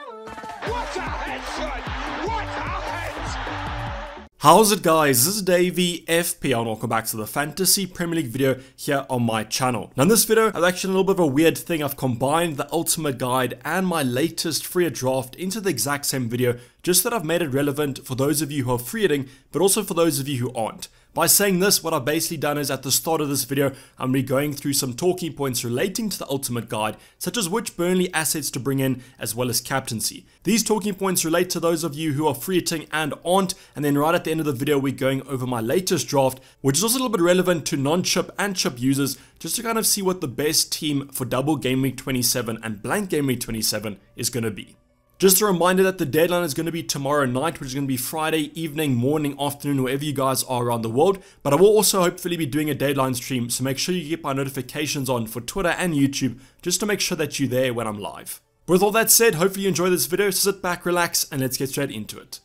What a head, son! What a head! How's it, guys? This is Dayvy, FPL, and welcome back to the Fantasy Premier League video here on my channel. Now in this video, I've actually a little bit of a weird thing. I've combined the ultimate guide and my latest free draft into the exact same video, just that I've made it relevant for those of you who are free hitting, but also for those of you who aren't. By saying this, what I've basically done is at the start of this video, I'm going to be going through some talking points relating to the ultimate guide, such as which Burnley assets to bring in, as well as captaincy. These talking points relate to those of you who are free hitting and aren't, and then right at the end of the video, we're going over my latest draft, which is also a little bit relevant to non-chip and chip users, just to kind of see what the best team for double game week 27 and blank game week 27 is going to be. Just a reminder that the deadline is going to be tomorrow night, which is going to be Friday evening, morning, afternoon, wherever you guys are around the world. But I will also hopefully be doing a deadline stream, so make sure you get my notifications on for Twitter and YouTube, just to make sure that you're there when I'm live. But with all that said, hopefully you enjoy this video, so sit back, relax, and let's get straight into it.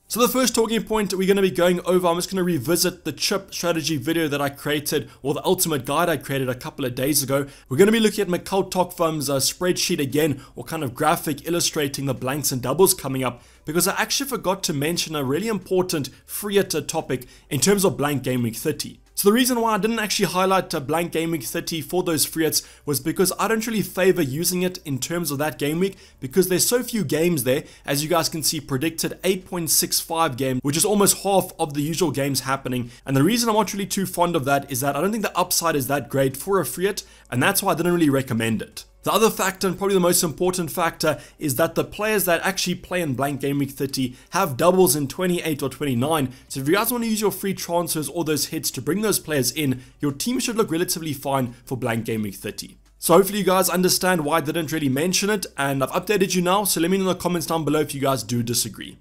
So the first talking point we're going to be going over, I'm just going to revisit the chip strategy video that I created, or the ultimate guide I created a couple of days ago. We're going to be looking at Mikhail Tokvam's spreadsheet again, or kind of graphic illustrating the blanks and doubles coming up, because I actually forgot to mention a really important free hitter topic in terms of blank game week 30. So the reason why I didn't actually highlight a blank game week 30 for those free hits was because I don't really favor using it in terms of that game week, because there's so few games there. As you guys can see, predicted 8.65 game, which is almost half of the usual games happening. And the reason I'm not really too fond of that is that I don't think the upside is that great for a free hit, and that's why I didn't really recommend it. The other factor, and probably the most important factor, is that the players that actually play in blank game week 30 have doubles in 28 or 29. So if you guys want to use your free transfers or those hits to bring those players in, your team should look relatively fine for blank game week 30. So hopefully you guys understand why I didn't really mention it, and I've updated you now, so let me know in the comments down below if you guys do disagree.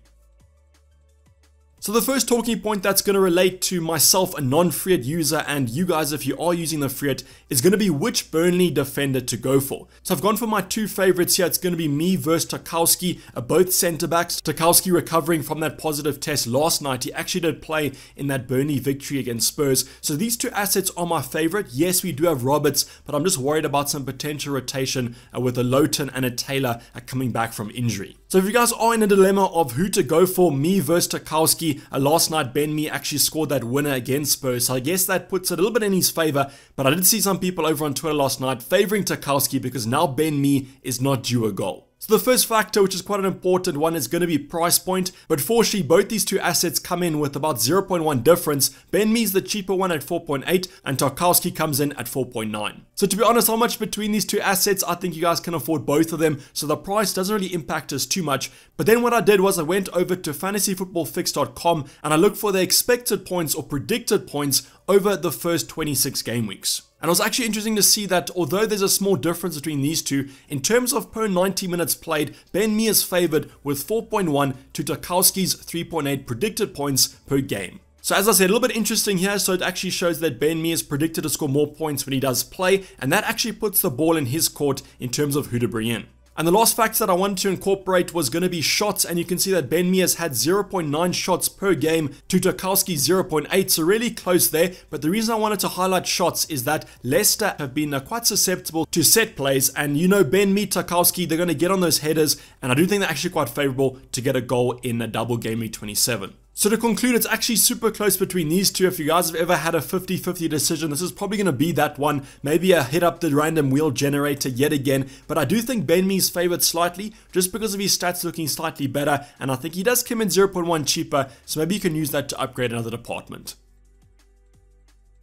So the first talking point that's going to relate to myself, a non-free hit user, and you guys if you are using the free hit, is going to be which Burnley defender to go for. So I've gone for my two favorites here. It's going to be me versus Tarkowski, both centre backs. Tarkowski recovering from that positive test last night. He actually did play in that Burnley victory against Spurs. So these two assets are my favorite. Yes, we do have Roberts, but I'm just worried about some potential rotation with a Lowton and a Taylor coming back from injury. So if you guys are in a dilemma of who to go for, me versus Tarkowski, last night Ben Mee actually scored that winner against Spurs, so I guess that puts it a little bit in his favor, but I did see some people over on Twitter last night favoring Tarkowski because now Ben Mee is not due a goal. So the first factor, which is quite an important one, is going to be price point. But fortunately, both these two assets come in with about 0.1 difference. Ben Mee's the cheaper one at 4.8 and Tarkowski comes in at 4.9. So to be honest, how much between these two assets, I think you guys can afford both of them. So the price doesn't really impact us too much. But then what I did was I went over to fantasyfootballfix.com and I looked for the expected points or predicted points over the first 26 game weeks. And it was actually interesting to see that although there's a small difference between these two, in terms of per 90 minutes played, Ben Mee is favored with 4.1 to Tarkowski's 3.8 predicted points per game. So as I said, a little bit interesting here, so it actually shows that Ben Mee is predicted to score more points when he does play, and that actually puts the ball in his court in terms of who to bring in. And the last factor that I wanted to incorporate was going to be shots, and you can see that Ben Mee has had 0.9 shots per game to Tarkowski 0.8, so really close there. But the reason I wanted to highlight shots is that Leicester have been quite susceptible to set plays, and you know Ben Mee, Tarkowski, they're going to get on those headers, and I do think they're actually quite favorable to get a goal in a double game week 27. So to conclude, it's actually super close between these two. If you guys have ever had a 50-50 decision, this is probably going to be that one. Maybe a hit up the random wheel generator yet again. But I do think Ben Mee's favored slightly, just because of his stats looking slightly better. And I think he does come in 0.1 cheaper, so maybe you can use that to upgrade another department.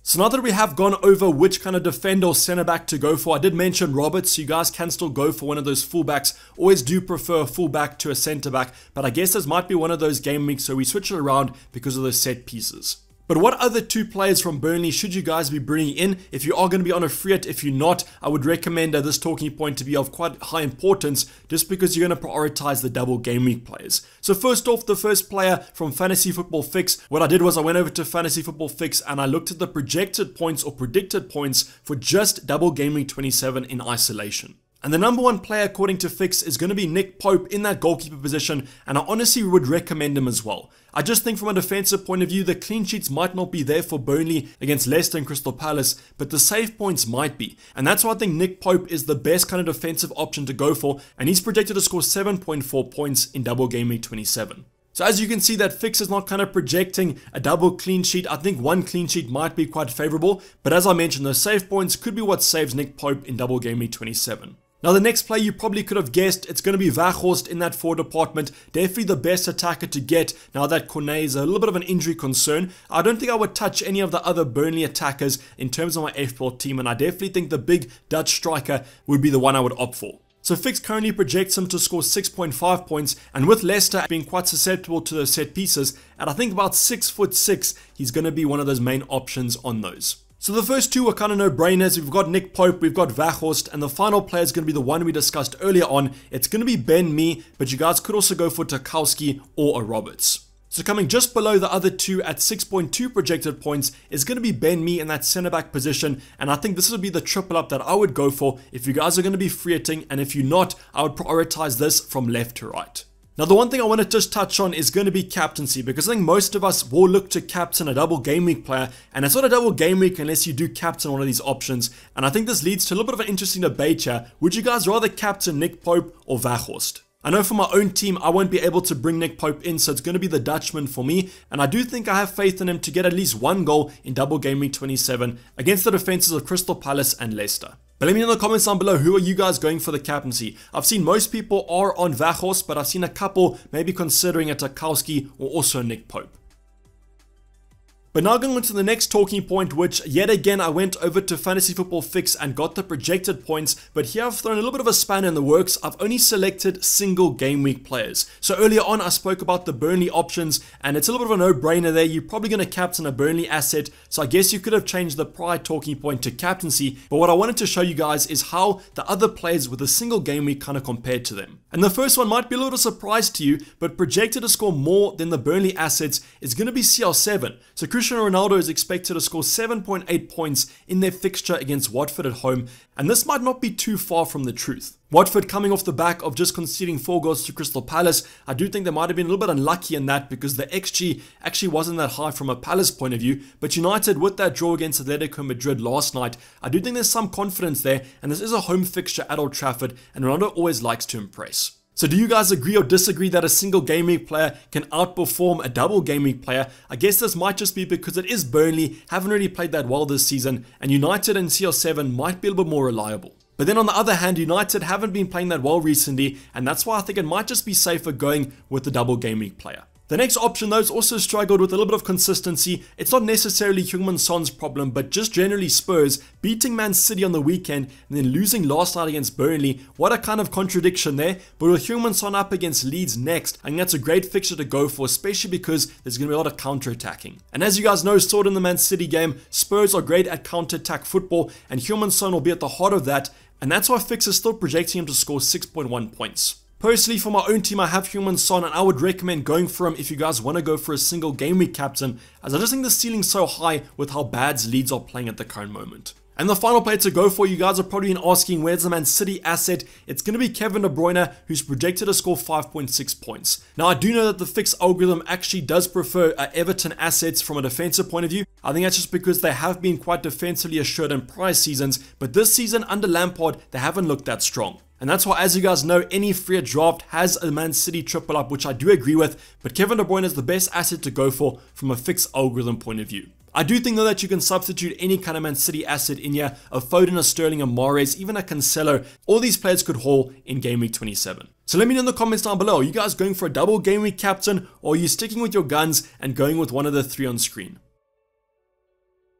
So now that we have gone over which kind of defender or centre back to go for, I did mention Roberts, so you guys can still go for one of those fullbacks. Always do prefer a fullback to a centre back, but I guess this might be one of those game weeks so we switch it around because of those set pieces. But what other two players from Burnley should you guys be bringing in if you are going to be on a free hit? If you're not, I would recommend this talking point to be of quite high importance just because you're going to prioritize the double game week players. So first off, the first player from Fantasy Football Fix, what I did was I went over to Fantasy Football Fix and I looked at the projected points or predicted points for just double game week 27 in isolation. And the number one player according to Fix is going to be Nick Pope in that goalkeeper position, and I honestly would recommend him as well. I just think from a defensive point of view, the clean sheets might not be there for Burnley against Leicester and Crystal Palace, but the save points might be. And that's why I think Nick Pope is the best kind of defensive option to go for, and he's projected to score 7.4 points in double game week 27. So as you can see, that Fix is not kind of projecting a double clean sheet. I think one clean sheet might be quite favorable, but as I mentioned, those save points could be what saves Nick Pope in double game week 27. Now the next play you probably could have guessed, it's going to be Weghorst in that forward department. Definitely the best attacker to get now that Cornet is a little bit of an injury concern. I don't think I would touch any of the other Burnley attackers in terms of my FPL team, and I definitely think the big Dutch striker would be the one I would opt for. So Fix currently projects him to score 6.5 points, and with Leicester being quite susceptible to those set pieces, at I think about 6'6", he's going to be one of those main options on those. So the first two are kind of no-brainers. We've got Nick Pope, we've got Weghorst, and the final player is going to be the one we discussed earlier on. It's going to be Ben Mee, but you guys could also go for Tarkowski or a Roberts. So coming just below the other two at 6.2 projected points is going to be Ben Mee in that centre-back position, and I think this would be the triple up that I would go for if you guys are going to be free hitting, and if you're not, I would prioritize this from left to right. Now the one thing I want to just touch on is going to be captaincy, because I think most of us will look to captain a double game week player, and it's not a double game week unless you do captain one of these options, and I think this leads to a little bit of an interesting debate here. Would you guys rather captain Nick Pope or Weghorst? I know for my own team I won't be able to bring Nick Pope in, so it's going to be the Dutchman for me, and I do think I have faith in him to get at least one goal in double game week 27 against the defenses of Crystal Palace and Leicester. But let me know in the comments down below, who are you guys going for the captaincy? I've seen most people are on Weghorst, but I've seen a couple maybe considering a Tarkowski or also Nick Pope. But now going on to the next talking point, which yet again I went over to Fantasy Football Fix and got the projected points, but here I've thrown a little bit of a spanner in the works. I've only selected single game week players. So earlier on I spoke about the Burnley options, and it's a little bit of a no-brainer there. You're probably going to captain a Burnley asset, so I guess you could have changed the prior talking point to captaincy, but what I wanted to show you guys is how the other players with a single game week kind of compared to them. And the first one might be a little surprise to you, but projected to score more than the Burnley assets is going to be CR7. So Cristiano Ronaldo is expected to score 7.8 points in their fixture against Watford at home, and this might not be too far from the truth. Watford coming off the back of just conceding 4 goals to Crystal Palace, I do think they might have been a little bit unlucky in that because the XG actually wasn't that high from a Palace point of view, but United with that draw against Atletico Madrid last night, I do think there's some confidence there, and this is a home fixture at Old Trafford, and Ronaldo always likes to impress. So do you guys agree or disagree that a single game week player can outperform a double game week player? I guess this might just be because it is Burnley, haven't really played that well this season, and United and CR7 might be a little bit more reliable. But then on the other hand, United haven't been playing that well recently, and that's why I think it might just be safer going with the double game week player. The next option though has also struggled with a little bit of consistency. It's not necessarily Heung-min Son's problem, but just generally Spurs beating Man City on the weekend and then losing last night against Burnley. What a kind of contradiction there. But with Heung-min Son up against Leeds next, I think that's a great fixture to go for, especially because there's going to be a lot of counter-attacking. And as you guys know, saw it in the Man City game, Spurs are great at counter-attack football, and Heung-min Son will be at the heart of that, and that's why Fix is still projecting him to score 6.1 points. Personally, for my own team, I have Heung-min Son, and I would recommend going for him if you guys want to go for a single game week captain, as I just think the ceiling's so high with how bad Leeds are playing at the current moment. And the final player to go for, you guys are probably been asking, where's the Man City asset? It's going to be Kevin De Bruyne, who's projected to score 5.6 points. Now, I do know that the Fix algorithm actually does prefer Everton assets from a defensive point of view. I think that's just because they have been quite defensively assured in prior seasons, but this season under Lampard, they haven't looked that strong. And that's why, as you guys know, any free draft has a Man City triple up, which I do agree with, but Kevin De Bruyne is the best asset to go for from a Fix algorithm point of view. I do think though that you can substitute any kind of Man City asset in here, a Foden, a Sterling, a Mahrez, even a Cancelo. All these players could haul in game week 27. So let me know in the comments down below, are you guys going for a double game week captain, or are you sticking with your guns and going with one of the 3 on screen?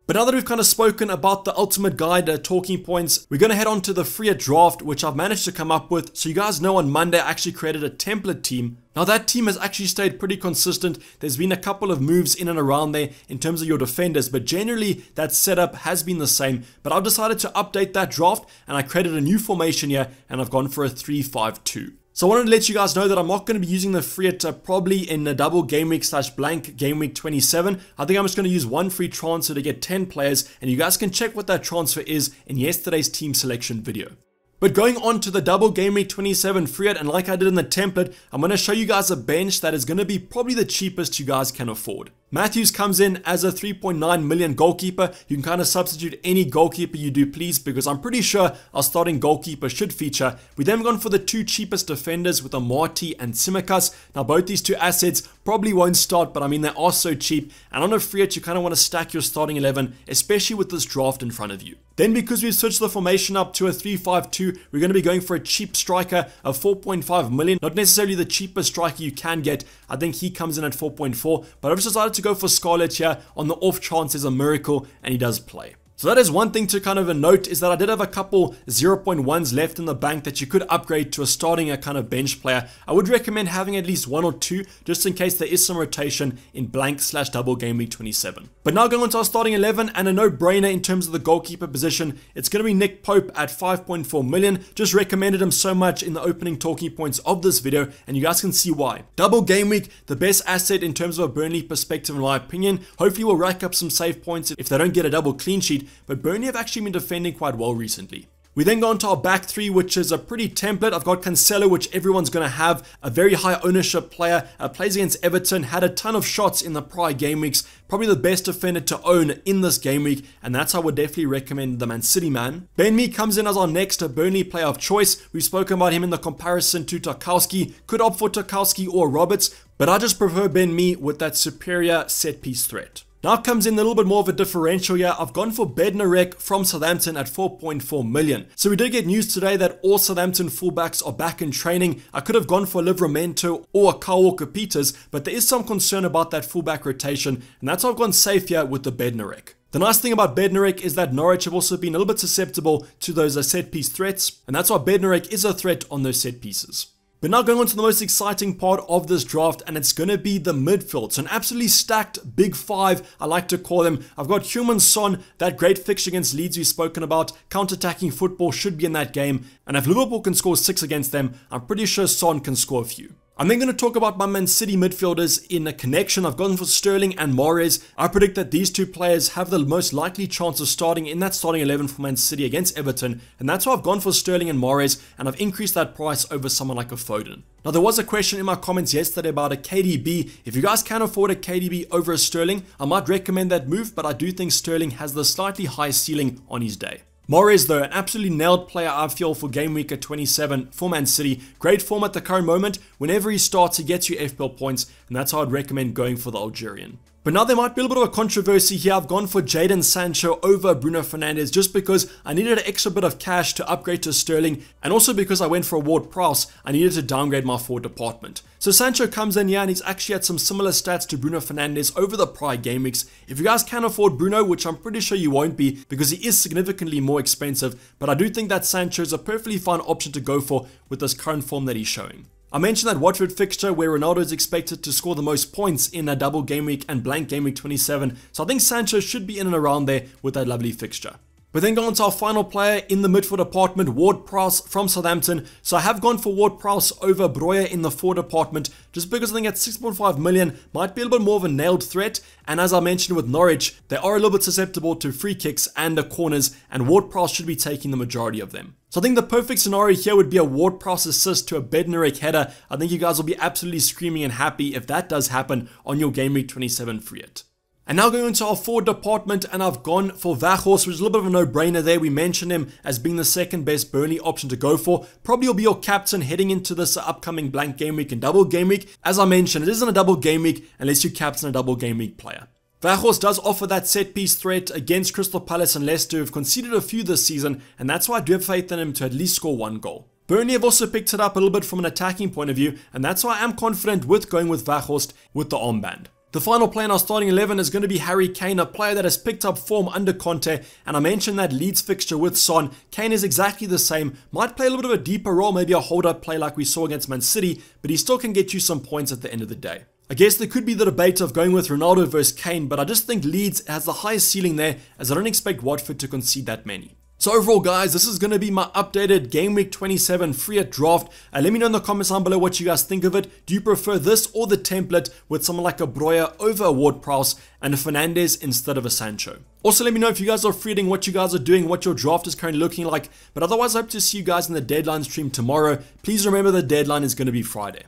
But now that we've kind of spoken about the ultimate guide talking points, we're going to head on to the free draft, which I've managed to come up with. So you guys know on Monday I actually created a template team. Now that team has actually stayed pretty consistent. There's been a couple of moves in and around there in terms of your defenders, but generally that setup has been the same. But I've decided to update that draft, and I created a new formation here, and I've gone for a 3-5-2. So I wanted to let you guys know that I'm not going to be using the free hit probably in a double game week / blank game week 27. I think I'm just going to use one free transfer to get 10 players, and you guys can check what that transfer is in yesterday's team selection video. But going on to the double game week 27 free hit, and like I did in the template, I'm going to show you guys a bench that is going to be probably the cheapest you guys can afford. Matthews comes in as a 3.9 million goalkeeper. You can kind of substitute any goalkeeper you do please, because I'm pretty sure our starting goalkeeper should feature. We then gone for the two cheapest defenders with Marty and Tsimikas. Now both these two assets probably won't start, but I mean they are so cheap, and on a free hit you kind of want to stack your starting 11, especially with this draft in front of you. Then because we've switched the formation up to a 3-5-2, we're going to be going for a cheap striker of 4.5 million. Not necessarily the cheapest striker you can get. I think he comes in at 4.4, but I've decided to go for Scarlett here on the off chance there's a miracle and he does play. So that is one thing to kind of note, is that I did have a couple 0.1s left in the bank that you could upgrade to a starting a kind of bench player. I would recommend having at least one or two just in case there is some rotation in blank/double game week 27. But now going on to our starting 11, and a no-brainer in terms of the goalkeeper position, it's going to be Nick Pope at 5.4 million. Just recommended him so much in the opening talking points of this video, and you guys can see why. Double game week, the best asset in terms of a Burnley perspective in my opinion. Hopefully we'll rack up some save points if they don't get a double clean sheet. But Burnley have actually been defending quite well recently. We then go on to our back three, which is a pretty template. I've got Cancelo, which everyone's going to have, a very high ownership player, plays against Everton, had a ton of shots in the prior game weeks, probably the best defender to own in this game week, and that's how I would definitely recommend the Man City man. Ben Mee comes in as our next Burnley player of choice. We've spoken about him in the comparison to Tarkowski. Could opt for Tarkowski or Roberts, but I just prefer Ben Mee with that superior set piece threat. Now comes in a little bit more of a differential here. I've gone for Bednarek from Southampton at 4.4 million. So we did get news today that all Southampton fullbacks are back in training. I could have gone for Livramento or Kyle Walker-Peters, but there is some concern about that fullback rotation, and that's why I've gone safe here with the Bednarek. The nice thing about Bednarek is that Norwich have also been a little bit susceptible to those set piece threats, and that's why Bednarek is a threat on those set pieces. But now going on to the most exciting part of this draft, and it's going to be the midfield. So an absolutely stacked big five, I like to call them. I've got Heung-min Son, that great fixture against Leeds we've spoken about. Counter-attacking football should be in that game. And if Liverpool can score 6 against them, I'm pretty sure Son can score a few. I'm then going to talk about my Man City midfielders in a connection. I've gone for Sterling and Mahrez. I predict that these two players have the most likely chance of starting in that starting 11 for Man City against Everton, and that's why I've gone for Sterling and Mahrez, and I've increased that price over someone like a Foden. Now there was a question in my comments yesterday about a KDB. If you guys can afford a KDB over a Sterling, I might recommend that move, but I do think Sterling has the slightly higher ceiling on his day. Mahrez though, an absolutely nailed player I feel for game week at 27 for Man City. Great form at the current moment. Whenever he starts, he gets you FPL points, and that's how I'd recommend going for the Algerian. But now there might be a little bit of a controversy here. I've gone for Jadon Sancho over Bruno Fernandes just because I needed an extra bit of cash to upgrade to Sterling, and also because I went for a Ward-Prowse, I needed to downgrade my forward department. So Sancho comes in here and he's actually had some similar stats to Bruno Fernandes over the prior game weeks. If you guys can afford Bruno, which I'm pretty sure you won't be because he is significantly more expensive, but I do think that Sancho is a perfectly fine option to go for with this current form that he's showing. I mentioned that Watford fixture where Ronaldo is expected to score the most points in a double game week and blank game week 27, so I think Sancho should be in and around there with that lovely fixture. But then going on to our final player in the midfield department, Ward-Prowse from Southampton. So I have gone for Ward-Prowse over Breuer in the forward department just because I think at 6.5 million might be a little bit more of a nailed threat. And as I mentioned with Norwich, they are a little bit susceptible to free kicks and the corners, and Ward-Prowse should be taking the majority of them. So I think the perfect scenario here would be a Ward-Prowse assist to a Bednarek header. I think you guys will be absolutely screaming and happy if that does happen on your Game Week 27 free hit. And now going into our forward department, and I've gone for Weghorst, which is a little bit of a no-brainer there. We mentioned him as being the second best Burnley option to go for. Probably will be your captain heading into this upcoming blank game week and double game week. As I mentioned, it isn't a double game week unless you captain a double game week player. Weghorst does offer that set-piece threat against Crystal Palace and Leicester, who've conceded a few this season, and that's why I do have faith in him to at least score one goal. Burnley have also picked it up a little bit from an attacking point of view, and that's why I am confident with going with Weghorst with the armband. The final player in our starting 11 is going to be Harry Kane, a player that has picked up form under Conte, and I mentioned that Leeds fixture with Son. Kane is exactly the same, might play a little bit of a deeper role, maybe a hold-up play like we saw against Man City, but he still can get you some points at the end of the day. I guess there could be the debate of going with Ronaldo versus Kane, but I just think Leeds has the highest ceiling there, as I don't expect Watford to concede that many. So overall guys, this is going to be my updated Game Week 27 free hit draft. Let me know in the comments down below what you guys think of it. Do you prefer this or the template with someone like a Breuer over a Ward-Prowse and a Fernandes instead of a Sancho? Also let me know if you guys are reading what you guys are doing, what your draft is currently looking like. But otherwise I hope to see you guys in the deadline stream tomorrow. Please remember the deadline is going to be Friday.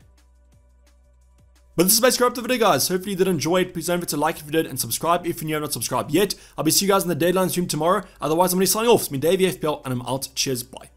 But this is basically up the video guys. Hopefully you did enjoy it. Please don't forget to like if you did and subscribe if you have not subscribed yet. I'll be seeing you guys in the deadline stream tomorrow. Otherwise I'm going to be signing off. It's been Dayvy FPL and I'm out. Cheers, bye.